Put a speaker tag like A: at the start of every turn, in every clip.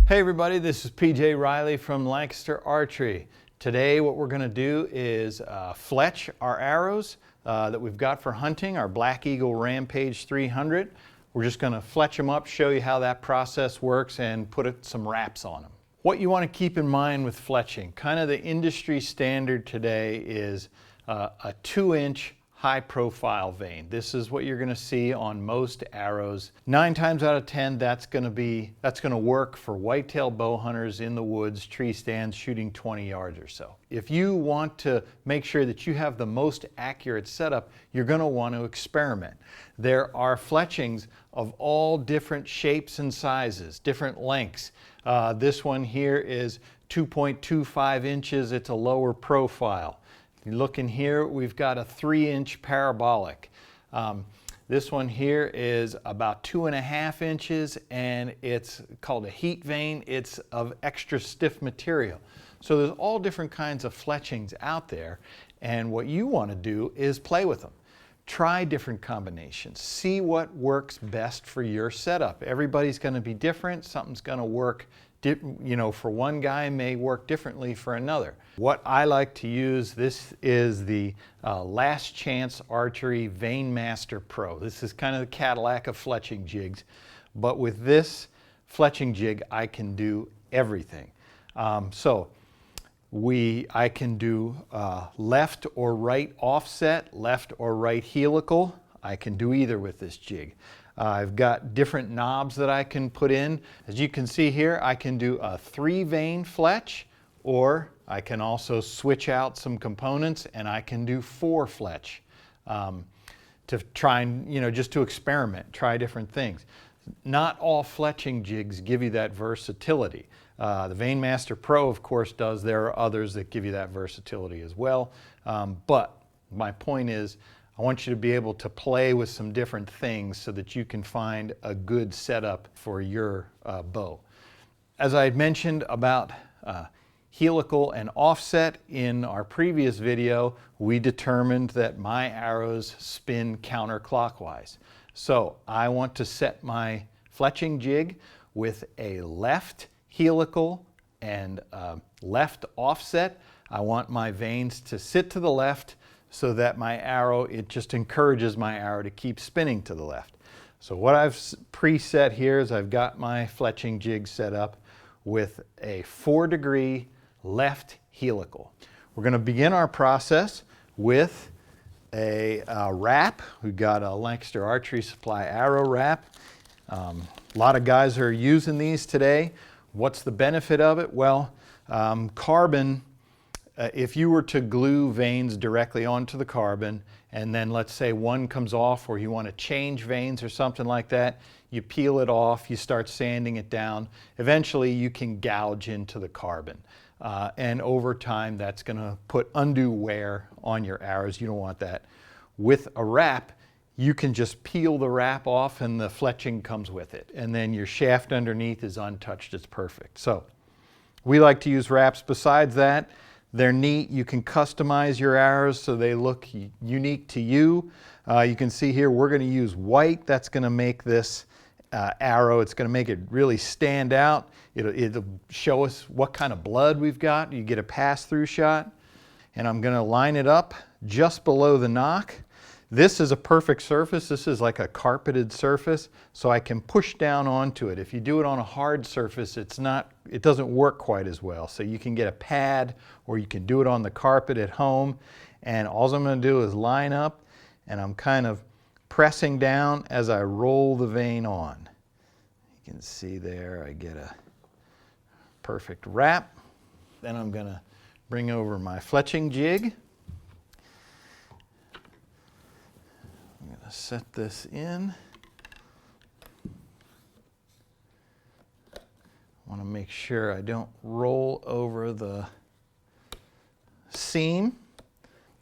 A: Hey everybody, this is PJ Reilly from Lancaster Archery. Today what we're going to do is fletch our arrows that we've got for hunting, our Black Eagle Rampage 300. We're just going to fletch them up, show you how that process works, and put some wraps on them. What you want to keep in mind with fletching, kind of the industry standard today is a 2-inch high profile vane. This is what you're going to see on most arrows. 9 times out of 10 that's going to work for whitetail bow hunters in the woods, tree stands, shooting 20 yards or so. If you want to make sure that you have the most accurate setup, you're going to want to experiment. There are fletchings of all different shapes and sizes, different lengths. This one here is 2.25 inches. It's a lower profile. You look in here, we've got a 3-inch parabolic. This one here is about 2.5 inches, and it's called a heat vane. It's of extra stiff material. So there's all different kinds of fletchings out there, and what you want to do is play with them. Try different combinations. See what works best for your setup. Everybody's going to be different. Something's going to work, for one guy may work differently for another. What I like to use, this is the Last Chance Archery Vane Master Pro. This is kind of the Cadillac of fletching jigs, but with this fletching jig I can do everything. I can do left or right offset, left or right helical. I can do either with this jig. I've got different knobs that I can put in. As you can see here, I can do a 3-vane fletch, or I can also switch out some components and I can do 4 fletch to try and, just to experiment, try different things. Not all fletching jigs give you that versatility. The Vane Master Pro, of course, does. There are others that give you that versatility as well. But my point is, I want you to be able to play with some different things so that you can find a good setup for your bow. As I had mentioned about helical and offset in our previous video, we determined that my arrows spin counterclockwise. So I want to set my fletching jig with a left helical and left offset. I want my vanes to sit to the left so that my arrow, it just encourages my arrow to keep spinning to the left. So what I've preset here is I've got my fletching jig set up with a 4-degree left helical. We're going to begin our process with a wrap. We've got a Lancaster Archery Supply arrow wrap. A lot of guys are using these today. What's the benefit of it? Well, carbon, if you were to glue vanes directly onto the carbon, and then let's say one comes off or you want to change vanes or something like that, you peel it off, you start sanding it down, eventually you can gouge into the carbon. And over time that's going to put undue wear on your arrows. You don't want that. With a wrap, you can just peel the wrap off and the fletching comes with it. And then your shaft underneath is untouched. It's perfect. So we like to use wraps. Besides that, they're neat. You can customize your arrows so they look unique to you. You can see here we're going to use white. That's going to make this arrow, it's going to make it really stand out. It'll show us what kind of blood we've got. You get a pass-through shot. And I'm going to line it up just below the nock. This is a perfect surface. This is like a carpeted surface, so I can push down onto it. If you do it on a hard surface, it doesn't work quite as well. So you can get a pad, or you can do it on the carpet at home. And all I'm going to do is line up, and I'm kind of pressing down as I roll the vane on. You can see there I get a perfect wrap. Then I'm going to bring over my fletching jig. I'm going to set this in. I want to make sure I don't roll over the seam.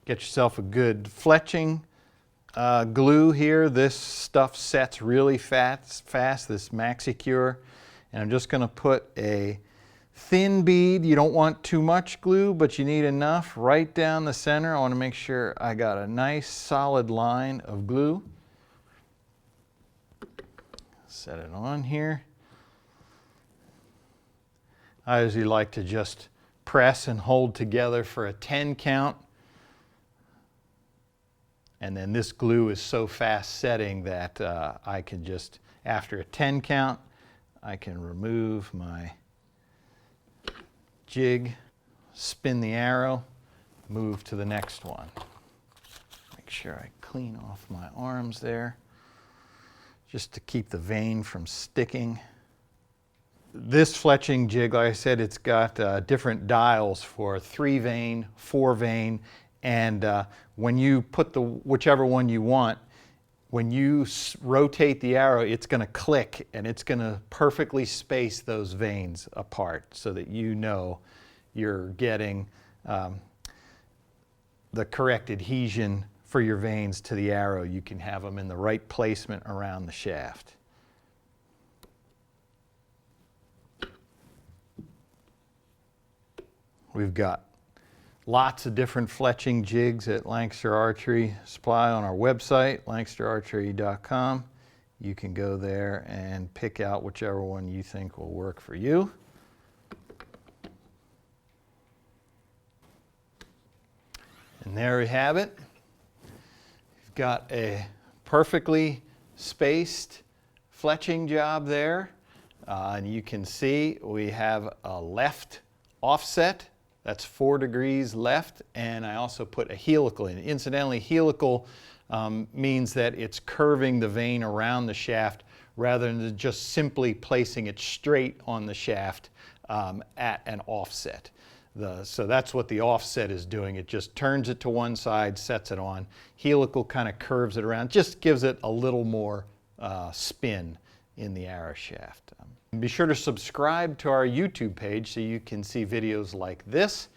A: Get yourself a good fletching glue here. This stuff sets really fast, this MaxiCure. And I'm just going to put a thin bead. You don't want too much glue, but you need enough right down the center. I want to make sure I got a nice solid line of glue. Set it on here. I usually like to just press and hold together for a 10 count. And then this glue is so fast setting that I can just, after a 10 count, I can remove my jig, spin the arrow, move to the next one. Make sure I clean off my arms there, just to keep the vein from sticking. This fletching jig, like I said, it's got different dials for 3 vein, 4 vein, and when you put the whichever one you want, when you rotate the arrow, it's going to click and it's going to perfectly space those veins apart so that you know you're getting the correct adhesion for your veins to the arrow. You can have them in the right placement around the shaft. We've got lots of different fletching jigs at Lancaster Archery Supply on our website, lancasterarchery.com. You can go there and pick out whichever one you think will work for you. And there we have it. You've got a perfectly spaced fletching job there. And you can see we have a left offset. That's 4 degrees left, and I also put a helical in. Incidentally, helical means that it's curving the vein around the shaft rather than just simply placing it straight on the shaft at an offset. So that's what the offset is doing. It just turns it to one side, sets it on. Helical kind of curves it around, just gives it a little more spin in the arrow shaft. Be sure to subscribe to our YouTube page so you can see videos like this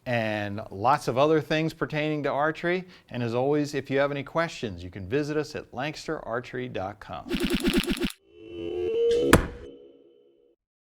A: and lots of other things pertaining to archery. And as always, if you have any questions, you can visit us at lancasterarchery.com.